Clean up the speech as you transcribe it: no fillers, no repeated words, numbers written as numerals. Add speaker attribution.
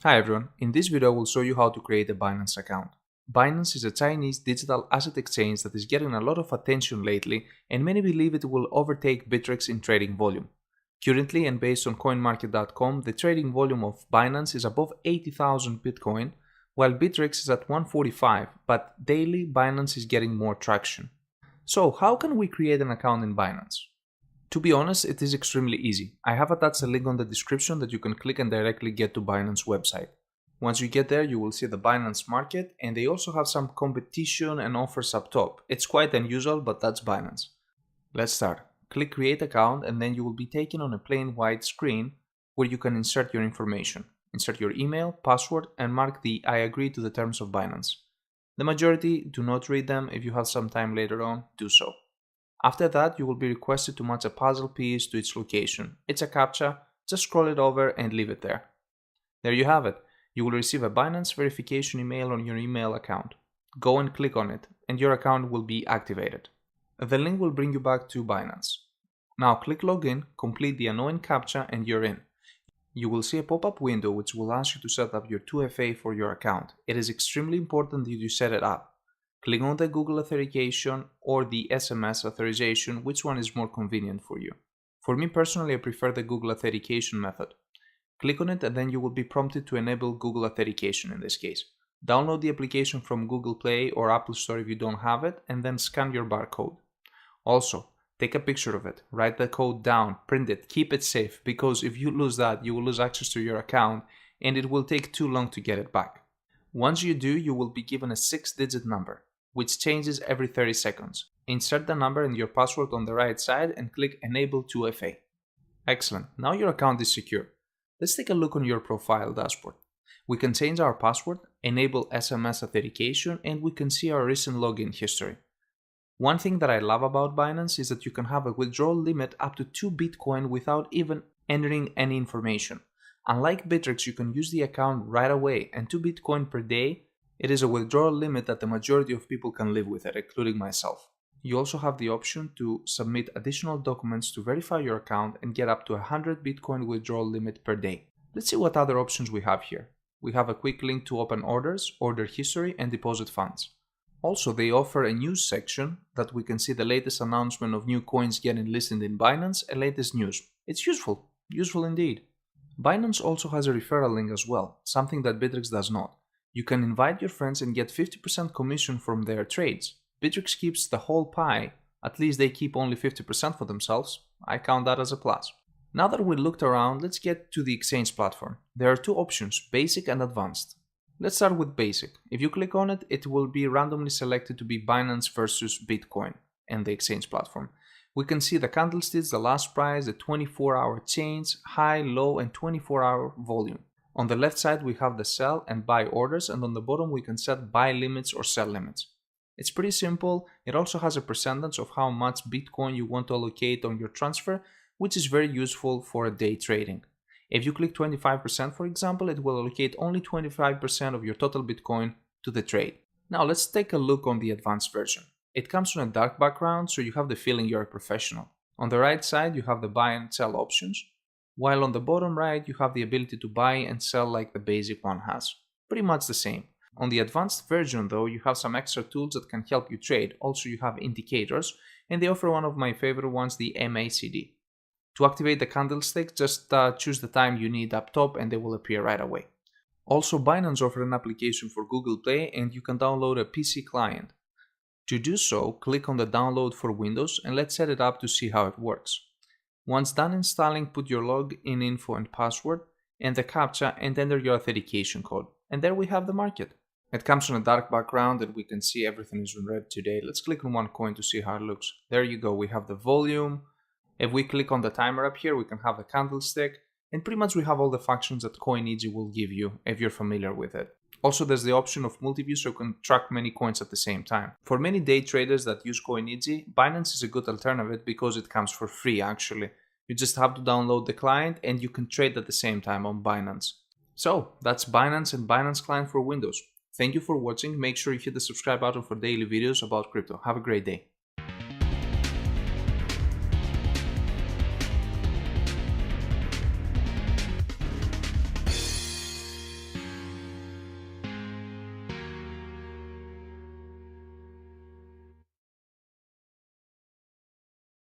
Speaker 1: Hi everyone, in this video I will show you how to create a Binance account. Binance is a Chinese digital asset exchange that is getting a lot of attention lately, and many believe it will overtake Bittrex in trading volume. Currently, and based on coinmarket.com, the trading volume of Binance is above 80,000 Bitcoin, while Bittrex is at 145, but daily Binance is getting more traction. So how can we create an account in Binance? To be honest, it is extremely easy. I have attached a link on the description that you can click and directly get to Binance website. Once you get there, you will see the Binance market, and they also have some competition and offers up top. It's quite unusual, but that's Binance. Let's start. Click create account, and then you will be taken on a plain white screen where you can insert your information. Insert your email, password, and mark the I agree to the terms of Binance. The majority do not read them. If you have some time later on, do so. After that, you will be requested to match a puzzle piece to its location. It's a CAPTCHA, just scroll it over and leave it there. There you have it. You will receive a Binance verification email on your email account. Go and click on it, and your account will be activated. The link will bring you back to Binance. Now click login, complete the annoying CAPTCHA, and you're in. You will see a pop-up window which will ask you to set up your 2FA for your account. It is extremely important that you set it up. Click on the Google authentication or the SMS authorization, which one is more convenient for you. For me personally, I prefer the Google authentication method. Click on it and then you will be prompted to enable Google authentication in this case. Download the application from Google Play or Apple Store if you don't have it, and then scan your barcode. Also, take a picture of it, write the code down, print it, keep it safe, because if you lose that, you will lose access to your account and it will take too long to get it back. Once you do, you will be given a 6-digit number, which changes every 30 seconds. Insert the number and your password on the right side and click Enable 2FA. Excellent, now your account is secure. Let's take a look on your profile dashboard. We can change our password, enable SMS authentication, and we can see our recent login history. One thing that I love about Binance is that you can have a withdrawal limit up to 2 Bitcoin without even entering any information. Unlike Bittrex, you can use the account right away, and 2 Bitcoin per day, it is a withdrawal limit that the majority of people can live with it, including myself. You also have the option to submit additional documents to verify your account and get up to 100 Bitcoin withdrawal limit per day. Let's see what other options we have here. We have a quick link to open orders, order history, and deposit funds. Also, they offer a news section that we can see the latest announcement of new coins getting listed in Binance and latest news. It's useful indeed. Binance also has a referral link as well, something that Bittrex does not. You can invite your friends and get 50% commission from their trades. Bittrex keeps the whole pie, at least they keep only 50% for themselves. I count that as a plus. Now that we looked around, let's get to the exchange platform. There are two options, basic and advanced. Let's start with basic. If you click on it, it will be randomly selected to be Binance versus Bitcoin and the exchange platform. We can see the candlesticks, the last price, the 24-hour change, high, low, and 24-hour volume. On the left side, we have the sell and buy orders, and on the bottom, we can set buy limits or sell limits. It's pretty simple. It also has a percentage of how much Bitcoin you want to allocate on your transfer, which is very useful for day trading. If you click 25%, for example, it will allocate only 25% of your total Bitcoin to the trade. Now let's take a look on the advanced version. It comes on a dark background, so you have the feeling you're a professional. On the right side, you have the buy and sell options, while on the bottom right, you have the ability to buy and sell like the basic one has. Pretty much the same. On the advanced version though, you have some extra tools that can help you trade. Also, you have indicators, and they offer one of my favorite ones, the MACD. To activate the candlestick, just choose the time you need up top and they will appear right away. Also, Binance offers an application for Google Play and you can download a PC client. To do so, click on the download for Windows and let's set it up to see how it works. Once done installing, put your login info and password and the CAPTCHA and enter your authentication code. And there we have the market. It comes on a dark background and we can see everything is in red today. Let's click on one coin to see how it looks. There you go, we have the volume. If we click on the timer up here, we can have the candlestick. And pretty much we have all the functions that CoinEasy will give you if you're familiar with it. Also, there's the option of multi-view so you can track many coins at the same time. For many day traders that use CoinEasy, Binance is a good alternative because it comes for free actually. You just have to download the client and you can trade at the same time on Binance. So, that's Binance and Binance Client for Windows. Thank you for watching. Make sure you hit the subscribe button for daily videos about crypto. Have a great day.